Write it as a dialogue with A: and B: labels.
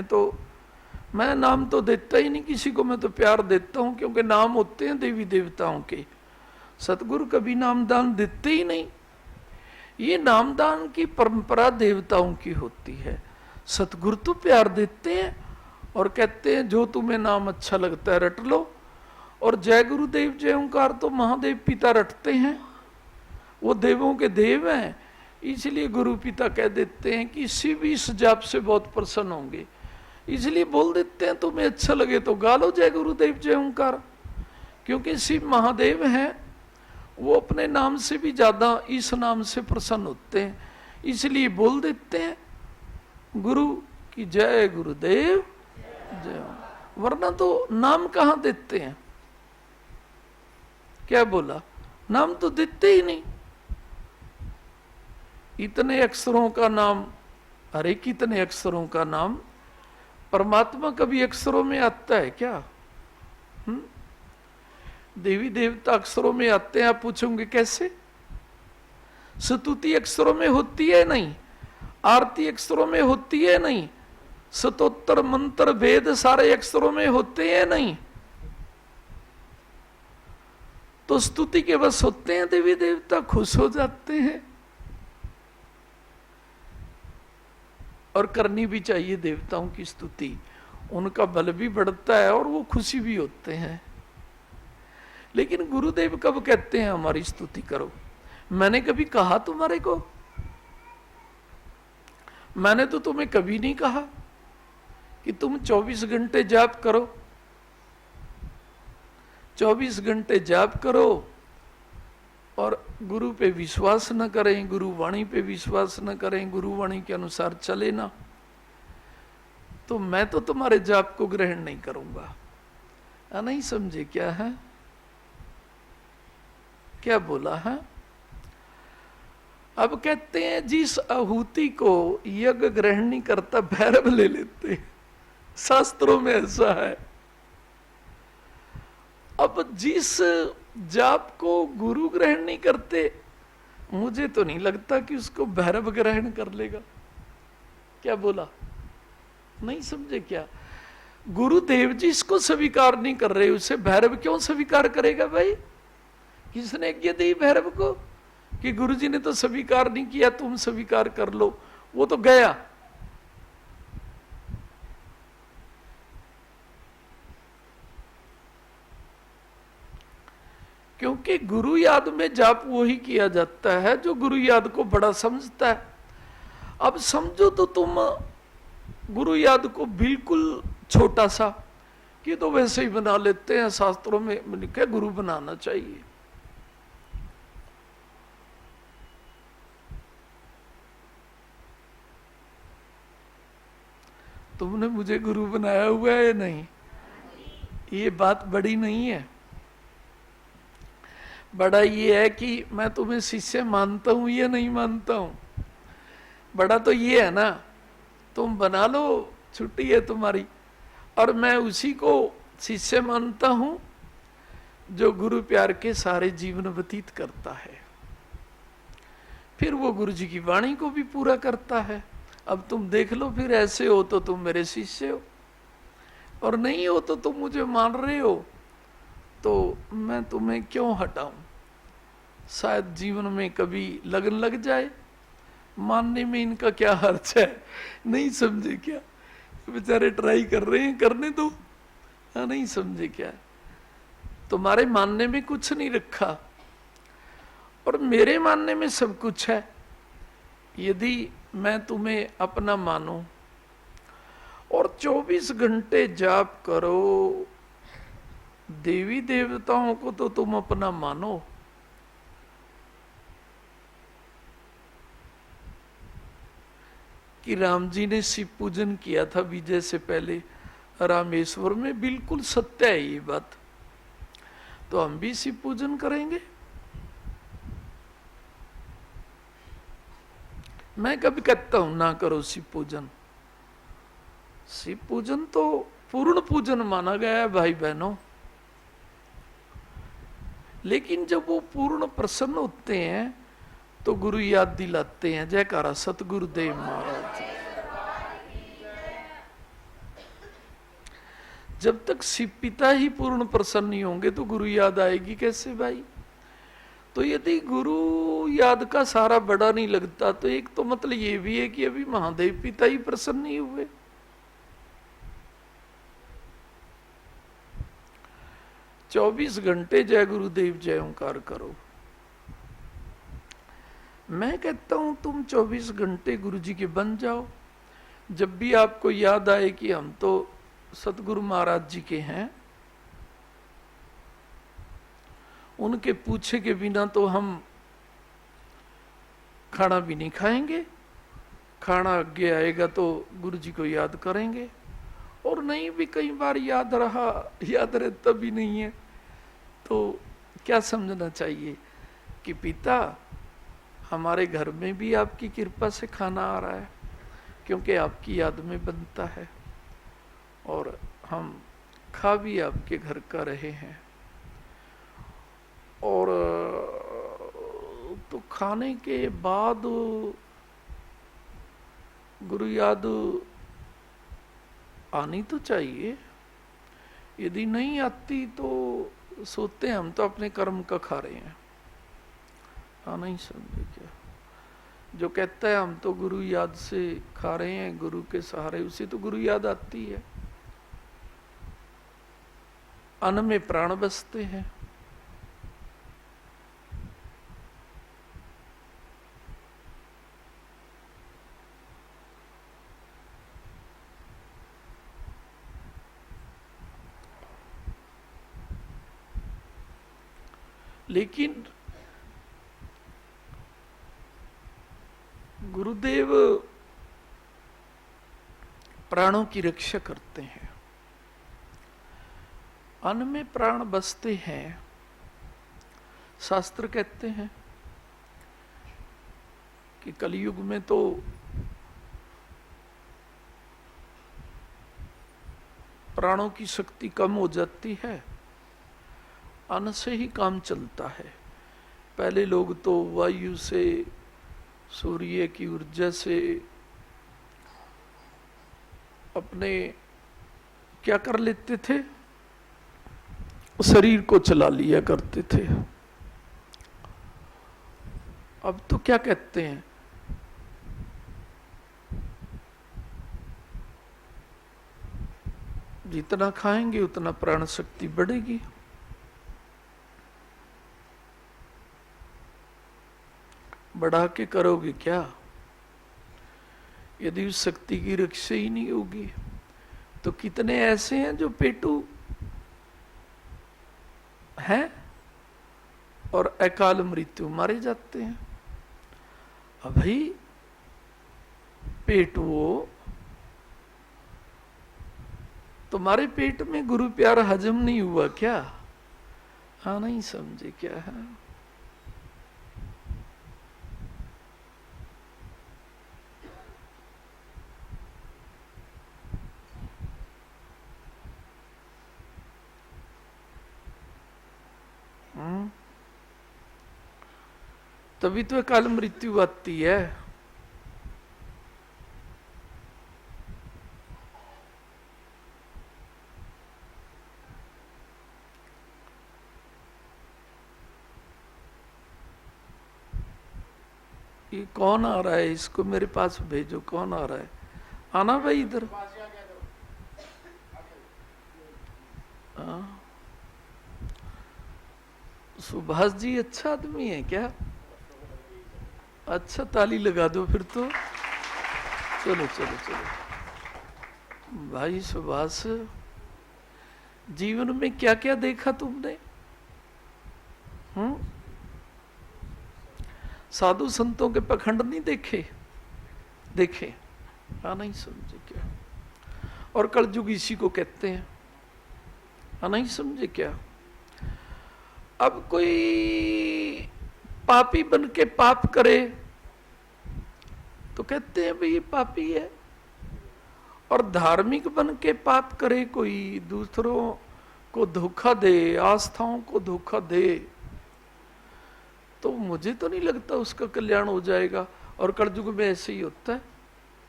A: तो मैं नाम तो देता ही नहीं किसी को, मैं तो प्यार देता हूं, क्योंकि नाम होते हैं देवी देवताओं के। सतगुरु कभी नामदान देते ही नहीं। ये नामदान की परंपरा देवताओं की होती है। सतगुरु तो प्यार देते हैं और कहते हैं जो तुम्हें नाम अच्छा लगता है रट लो। और जय गुरुदेव जय ओंकार तो महादेव पिता रटते हैं, वो देवों के देव हैं। इसलिए गुरु पिता कह देते हैं कि किसी भी इस जाप से बहुत प्रसन्न होंगे, इसलिए बोल देते हैं तुम्हें अच्छा लगे तो गा लो जय गुरुदेव जय ओंकार। क्योंकि शिव महादेव हैं, वो अपने नाम से भी ज्यादा इस नाम से प्रसन्न होते हैं, इसलिए बोल देते हैं गुरु की जय गुरुदेव जय। वरना तो नाम कहां देते हैं? क्या बोला? नाम तो देते ही नहीं। इतने अक्षरों का नाम, अरे कितने अक्षरों का नाम, परमात्मा कभी अक्षरों में आता है क्या? देवी देवता अक्षरों में आते हैं, आप पूछोगे कैसे? स्तुति अक्षरों में होती है नहीं, आरती अक्षरों में होती है नहीं, स्तोत्र मंत्र वेद सारे अक्षरों में होते हैं नहीं, तो स्तुति के बस होते हैं देवी देवता, खुश हो जाते हैं। और करनी भी चाहिए देवताओं की स्तुति, उनका बल भी बढ़ता है और वो खुशी भी होते हैं। लेकिन गुरुदेव कब कहते हैं हमारी स्तुति करो? मैंने कभी कहा तुम्हारे को? मैंने तो तुम्हें कभी नहीं कहा कि तुम 24 घंटे जाप करो, 24 घंटे जाप करो और गुरु पे विश्वास न करें, गुरु वाणी पे विश्वास न करें, गुरु वाणी के अनुसार चले ना, तो मैं तो तुम्हारे जाप को ग्रहण नहीं करूंगा। नहीं समझे क्या है? क्या बोला है? अब कहते हैं जिस आहुति को यज्ञ ग्रहण नहीं करता भैरव ले लेते हैं, शास्त्रों में ऐसा है। अब जिस जाप को गुरु ग्रहण नहीं करते, मुझे तो नहीं लगता कि उसको भैरव ग्रहण कर लेगा। क्या बोला? नहीं समझे क्या? गुरुदेव जी इसको स्वीकार नहीं कर रहे, उसे भैरव क्यों स्वीकार करेगा भाई? किसने आज्ञा दी भैरव को कि गुरुजी ने तो स्वीकार नहीं किया, तुम स्वीकार कर लो? वो तो गया। क्योंकि गुरु याद में जाप वही किया जाता है जो गुरु याद को बड़ा समझता है। अब समझो तो तुम गुरु याद को बिल्कुल छोटा सा, कि तो वैसे ही बना लेते हैं, शास्त्रों में लिखा है गुरु बनाना चाहिए। तुमने मुझे गुरु बनाया हुआ है नहीं, ये बात बड़ी नहीं है। बड़ा ये है कि मैं तुम्हें शिष्य मानता हूं या नहीं मानता हूं। बड़ा तो ये है ना, तुम बना लो, छुट्टी है तुम्हारी, और मैं उसी को शिष्य मानता हूं जो गुरु प्यार के सारे जीवन व्यतीत करता है। फिर वो गुरु जी की वाणी को भी पूरा करता है। अब तुम देख लो, फिर ऐसे हो तो तुम मेरे शिष्य हो, और नहीं हो तो तुम मुझे मान रहे हो, तो मैं तुम्हें क्यों हटाऊं? शायद जीवन में कभी लगन लग जाए, मानने में इनका क्या हर्ज है? नहीं समझे क्या? बेचारे ट्राई कर रहे हैं, करने दो। नहीं समझे क्या? तुम्हारे मानने में कुछ नहीं रखा और मेरे मानने में सब कुछ है। यदि मैं तुम्हें अपना मानूं और 24 घंटे जाप करो, देवी देवताओं को तो तुम अपना मानो, कि राम जी ने शिव पूजन किया था विजय से पहले रामेश्वर में, बिल्कुल सत्य है ये बात। तो हम भी शिव पूजन करेंगे। मैं कभी कहता हूं ना करो शिव पूजन। शिव पूजन तो पूर्ण पूजन माना गया है भाई बहनों। लेकिन जब वो पूर्ण प्रसन्न होते हैं तो गुरु याद दिलाते हैं। जयकारा सतगुरुदेव महाराज। जब तक शिव पिता ही पूर्ण प्रसन्न नहीं होंगे तो गुरु याद आएगी कैसे भाई? तो यदि गुरु याद का सारा बड़ा नहीं लगता तो एक तो मतलब ये भी है कि अभी महादेव पिता ही प्रसन्न नहीं हुए। चौबीस घंटे जय गुरुदेव जय ओंकार करो। मैं कहता हूं तुम 24 घंटे गुरु जी के बन जाओ। जब भी आपको याद आए कि हम तो सतगुरु महाराज जी के हैं, उनके पूछे के बिना तो हम खाना भी नहीं खाएंगे। खाना आगे आएगा तो गुरु जी को याद करेंगे, और नहीं भी कई बार याद रहता भी नहीं है तो क्या समझना चाहिए कि पिता हमारे घर में भी आपकी कृपा से खाना आ रहा है, क्योंकि आपकी याद में बनता है, और हम खा भी आपके घर का रहे हैं। और तो खाने के बाद गुरु याद आनी तो चाहिए। यदि नहीं आती तो सोते हम तो अपने कर्म का खा रहे हैं। नहीं समझे क्या? जो कहता है हम तो गुरु याद से खा रहे हैं, गुरु के सहारे, उसे तो गुरु याद आती है। अन्न में प्राण बसते हैं। लेकिन गुरुदेव प्राणों की रक्षा करते हैं। अन्न में प्राण बसते हैं। शास्त्र कहते हैं कि कलयुग में तो प्राणों की शक्ति कम हो जाती है, अन्न से ही काम चलता है। पहले लोग तो वायु से, सूर्य की ऊर्जा से अपने क्या कर लेते थे, शरीर को चला लिया करते थे। अब तो क्या कहते हैं, जितना खाएंगे उतना प्राण शक्ति बढ़ेगी। बढ़ा के करोगे क्या? यदि उस शक्ति की रक्षा ही नहीं होगी तो कितने ऐसे हैं जो पेटू हैं और अकाल मृत्यु मारे जाते हैं। अब भाई पेटुओ, तुम्हारे पेट में गुरु प्यार हजम नहीं हुआ क्या? हाँ, नहीं समझे क्या है? तभी तो अकाल मृत्यु आती है। ये कौन आ रहा है? इसको मेरे पास भेजो। कौन आ रहा है? आना भाई इधर। सुभाष जी अच्छा आदमी है क्या? अच्छा, ताली लगा दो फिर तो। चलो चलो चलो भाई सुभाष, जीवन में क्या क्या देखा तुमने? साधु संतों के पखंड नहीं देखे? देखे? हाँ, नहीं समझे क्या? और कलयुग इसी को कहते हैं। हाँ, नहीं समझे क्या? अब कोई पापी बन के पाप करे तो कहते हैं भाई ये पापी है, और धार्मिक बन के पाप करे, कोई दूसरों को धोखा दे, आस्थाओं को धोखा दे, तो मुझे तो नहीं लगता उसका कल्याण हो जाएगा। और कलयुग में ऐसे ही होता है।